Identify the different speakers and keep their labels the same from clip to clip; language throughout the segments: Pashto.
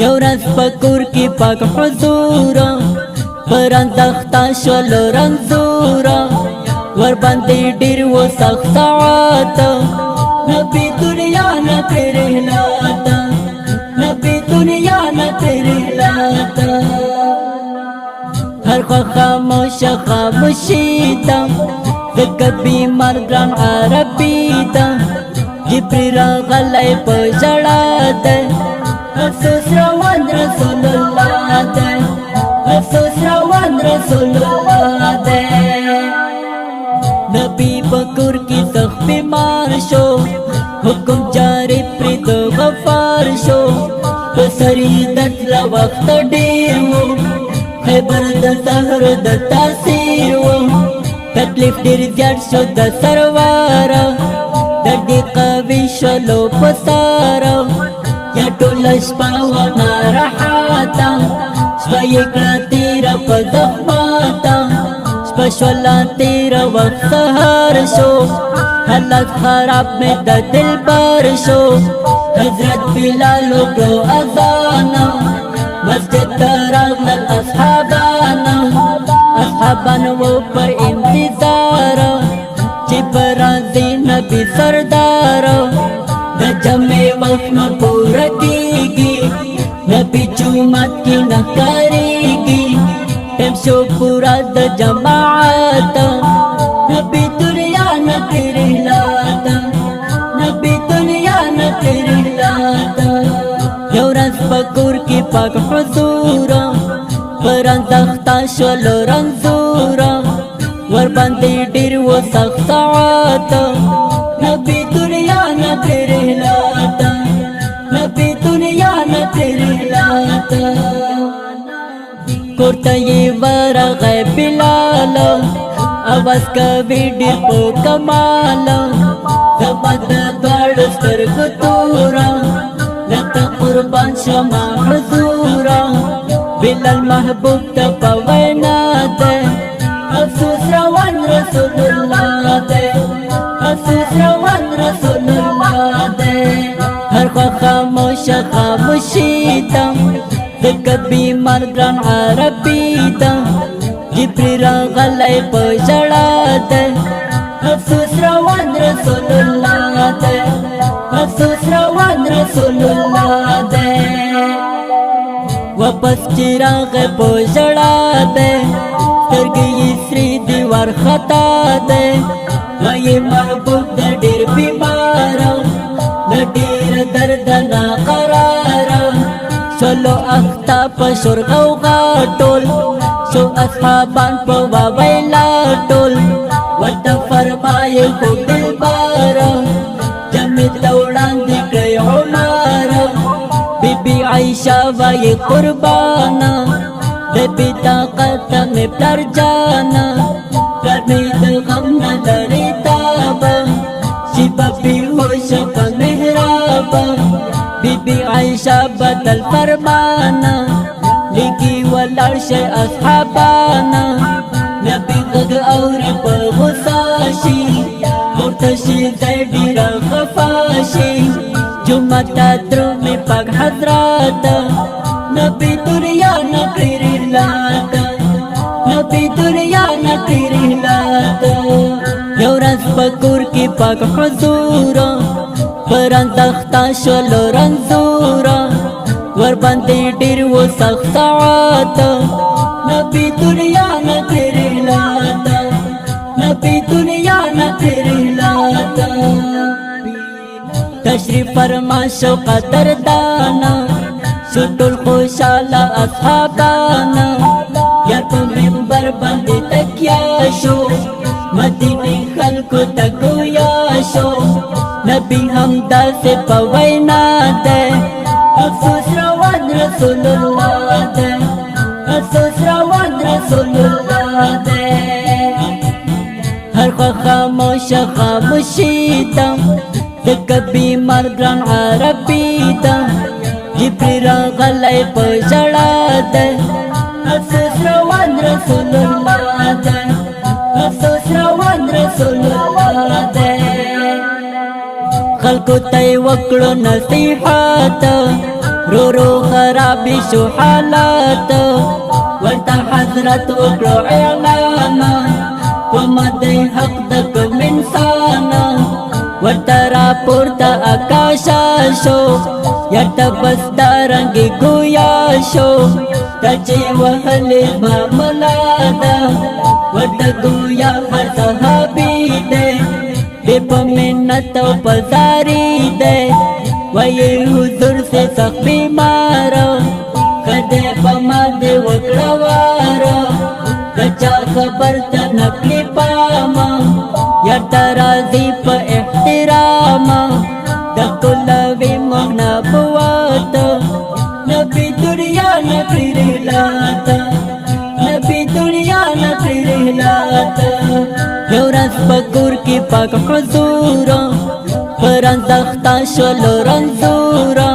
Speaker 1: یو ورځ په کور کې پاک حضور پراندخته شول رنځوره ورباندې ډېر و سخت ساعت نبی دنیا نه تیرې لاته نبی دنیا نه تیرې لاته هر خوا خاموشه خاموشي ده ځکه بیمار ګران عربي ده جبريل راغلی په ژړا ده افسوس روان رسول الله ده افسوس روان رسول الله ده نبی بکور کی سخت بیمار شو حکم جاری پری دو غفار شو بسری دت لا وقت ډیر وو خیبر د سحر د تاثیر وو تکلیف ډیر زیات شو د سروار درد قوی شلو پسارا یا ټول شپه و ناراحته شپه یې کړه تېره په زخماته شپه شوله تېره وخت سهار شو حالت خراب مې د دلبر شو حضرت بلال وکړو اذانه مسجد ته راغلل اصحابان و په انتظار چې برازي نبی سردار د جمع وخت نه پوره کېږي نبی جومات کې نه کارېږي ټیم شو پوره د جماعت نبی دنیا نه تیرې لاته نبی دنیا نه تیرې لاته یو ورځ په کور کې پاک حضور پراندخته شول رنځوره ورباندې ډېر و سخت ساعت نبی دنیا نه تیرې لاته نبی دنیا نه تیرې لاته کور ته یې ورغی بلال اواز کوي ډېر په کمال زما د دواړو سترګو توره لکه قربان شمه حضوره بلال محبوب ته په وینا ده افسوس روان رسول الله ده افسوس روان رسول الله ده هر خوا خاموشه خاموشي ده ځکه بیمار ګران عربي ده جبريل راغلی په ژړا ده افسوس روان رسول الله ده افسوس روان رسول الله ده واپس چې راغی په ژړا ده سترګې یې سرې دي وارخطا دی وایي محبوب د ډېر بیماره له ډېر درده ناقراره شولو اخته په شور غوغا ټول شو اصحابان په واویلا ټول ورته فرمایي خوږ دلباره جمع ته وړاندې کړئ عماره بی بی عایشه وایي قربانه د بطاقت میں پلر جانا کرمی د غم نہ لری تابا شیبا بی ہوش پا محرابا بی بی عائشہ بدل فرمانا لگی والعرش اصحابانا نبی غد اور پا غصاشی مرتشی زیدی را خفاشی جمعتا درو میں پاک حضرات نبی دنیا نہ تیرې لاته نبی دنیا نہ تیرې لاته یو ورځ په کور کې پاک حضور پراندخته شول رنځوره ورباندې ډېر و سخت ساعت نبی دنیا نہ تیرې لاته نبی دنیا نہ تیرې لاته تشریف فرما شو قدردانا شټول خوشاله اصحابانا یا په منبر باندې تکیا شو مدینه خلکو ته ګویا شو نبی همدا سے په وینا ده افسوس روان رسول الله ده افسوس روان رسول الله ده هر خوا خاموشه خاموشي ده ځکه بیمار ګران عربي ده جبريل راغلی په ژړا ده افسوس روان رسول الله ده افسوس روان رسول الله ده خلکو ته یې وکړو نصیحت رو رو خراب شو حالات ورته حضرت وکړو اعلان ومدې حق د کوم انسان ورته راپورته آکاشا شو یته بس دارنګي ګویا شو ته چې وهلې معامله ده ورته ګویا هر صحابي دی بے پا منت و پزاری دے وی حضور سے سخت بیمارا خدے پا مادے وکڑوارا کچا خبر تا نکلی پاما یا ترازی پا احتراما دا کلوی مغنا بواتا نبی دنیا نبی رہلاتا نبی دنیا نبی رہلاتا یو رز پکور کی پاک حضورا پرانزختا شلو رنزورا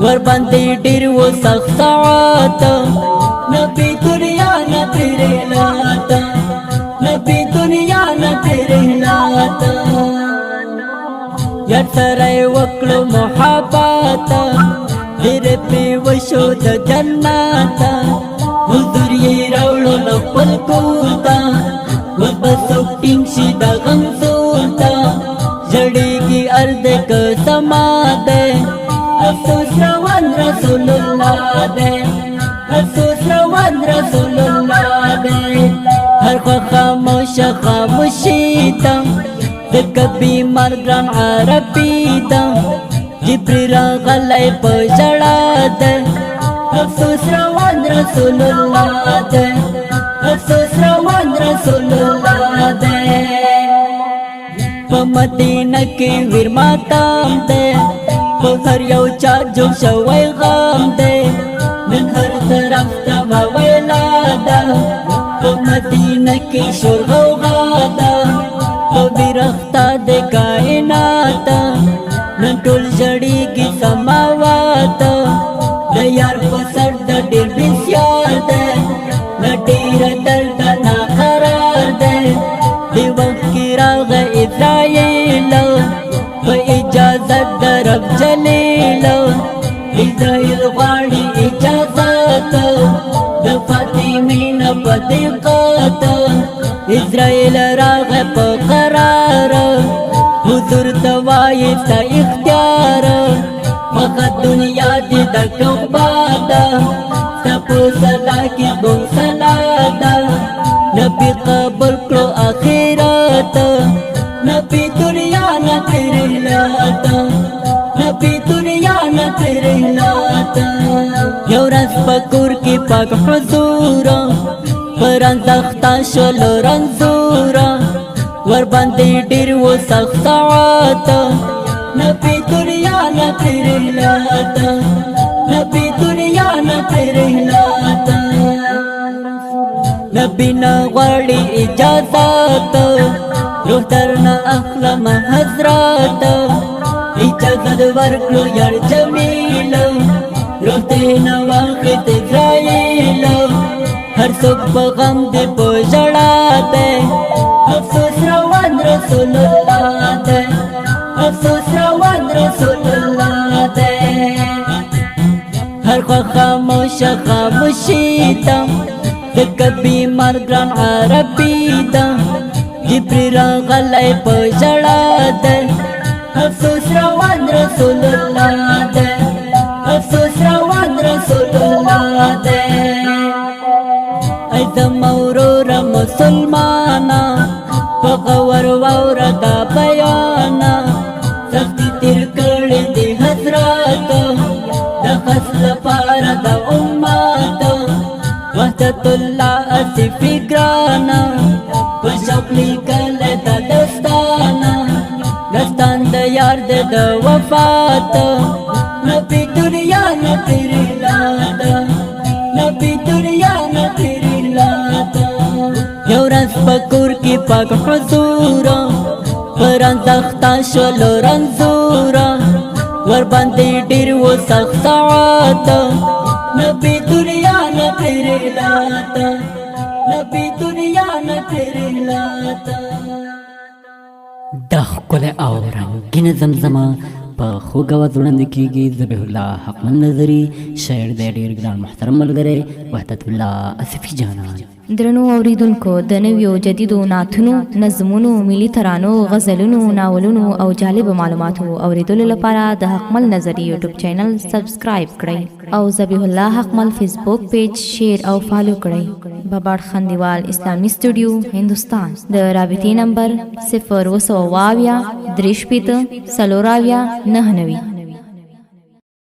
Speaker 1: ور باندې ډیر و سخت ساعتا نبی دنیا نبی رہلاتا نبی دنیا نبی رہلاتا یا سره وکړو محباتا ډیر پی وشو د جناتا حضور یې راوړو نو خپل کوتا وبسوک ټینګ دا غم سوتا جړېږي ارد که سما ده افسوس روان رسول الله ده افسوس روان رسول الله ده هر خوا خاموش خاموشي ده ځکه بیمار ګران عربي ده جبري راغلی په ژړا ده افسوس روان رسول الله ده افسوس روان رسول الله دے پا مدینہ کی ویر ماتام دے پا ہر یو چا جو شوی غام دے من ہر طرف تما ویلادا پا مدینہ کی شور غوغادا پا ویرختا دے کائناتا من ټول جڑیگی سماواتا دا یار پا سر دا دیر بسیار دے ډیر درد نا قرار دے دی وقت کی راغ اسرائیل په اجازت در رب جلیل اسرائیل غواړي اجازت د فاطمین په دقت اسرائیل راغ په قرار حضور توای ستا اختیار مخه دنیا دی د کوبادا سپو صدا کی بو سلادا نبی قبول کرو آخرات نبی دنیا نہ ترہلاتا نبی دنیا نہ ترہلاتا یو رز پکور کی پاک حضورا پرانزختا شلو رنزورا ور باندې ډیر و سخت ساعتا نبی دنیا نہ ترہلاتا نبی دنیا نہ ترہلاتا نبی نا غواړي اجازت روح درنا اخلم حضرات اجازت ورکړو یار جمیل روح دینا واخت اسرائیل هر څوک په غم دې په ژړا ده افسوس روان رسول الله ده افسوس روان رسول الله ده هر خوا خاموش خاموشي ده ځکه بیمار ګران عربي ده جبري راغلی په ژړا ده افسوس روان رسول الله ده افسوس روان رسول الله ده ای زما وروره مسلمانا په غور واوره دا بیانا سختي تیر کړې دي حضرات د خاص لپاره د امت وحدت الله اصفی گرانا پشکلی کل دا دستانا دستان دا یار دا وفات نبی دنیا نا تیری لاتا نبی دنیا نا تیری لاتا یو رز پکور کی پاک حضورا پرانزختا شلو رنزورا ور باندې ډیر و سخت ساعتا نبی دنیا نہ ترہلاتا نبی دنیا نہ ترہلاتا
Speaker 2: د ښکلی او رنګین زمزمه
Speaker 1: په خوږ اواز وړاندې کیږي. ذبیح الله حقمل نظري، شاعر دی ډېر ګران محترم ملګری وحدت الله اسفي جانان.
Speaker 2: درنو اوریدونکو، د نویو جدیدو نعتونو، نظمونو، ملي ترانو، غزلونو، ناولونو او جالب معلوماتو اوریدلو لپاره د حقمل نظري یوټیوب چینل سبسکرایب کړئ او ذبیح الله حقمل فیسبوک پیج شیر او فالو کړئ. باباړ خندیوال اسلامي سټوډیو هندوستان. د رابطې نمبر 0 3 4 9 9